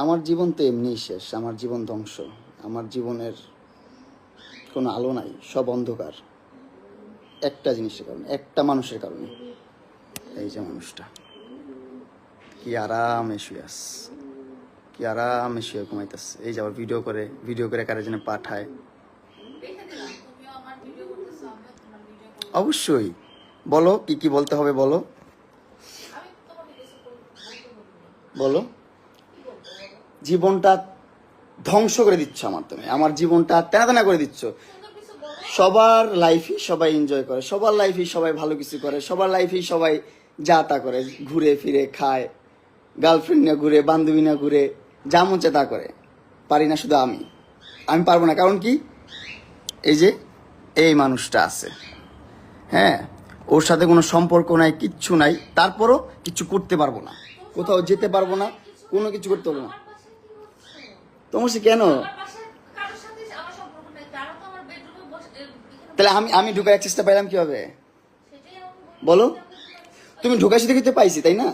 আমার জীবন তো এমনিই শেষ, আমার জীবন ধ্বংস, আমার জীবনের কোনো আলো নাই, সব অন্ধকার। একটা জিনিসের কারণে, একটা মানুষের কারণে। এই যে মানুষটা কি আরামে শুয়ে আস, কি আরামে শুয়ে ঘুমাইতেছে। এই যে আবার ভিডিও করে কারে যেন পাঠায়। অবশ্যই বলো, কি কি বলতে হবে বলো, বলো। জীবনটা ধ্বংস করে দিচ্ছ আমার, তুমি আমার জীবনটা তেনা তেনা করে দিচ্ছ। সবার লাইফই সবাই এনজয় করে, সবার লাইফই সবাই ভালো কিছু করে, সবার লাইফই সবাই যা তা করে, ঘুরে ফিরে খায়, গার্লফ্রেন্ড না ঘুরে, বান্ধবী না ঘুরে, যা মন চায় তা করে। পারি না শুধু আমি পারবো না। কারণ কি, এই যে এই মানুষটা আছে, হ্যাঁ, ওর সাথে কোনো সম্পর্ক নাই, কিচ্ছু নাই, তারপরও কিছু করতে পারবো না, কোথাও যেতে পারবো না, কোনো কিছু করতে পারবো না। তোমার সে কেন? তাহলে আমি ঢুকার চেষ্টা পাইলাম কিভাবে বলো? তুমি ঢুকার সাথে কিন্তু পাইছি, তাই না?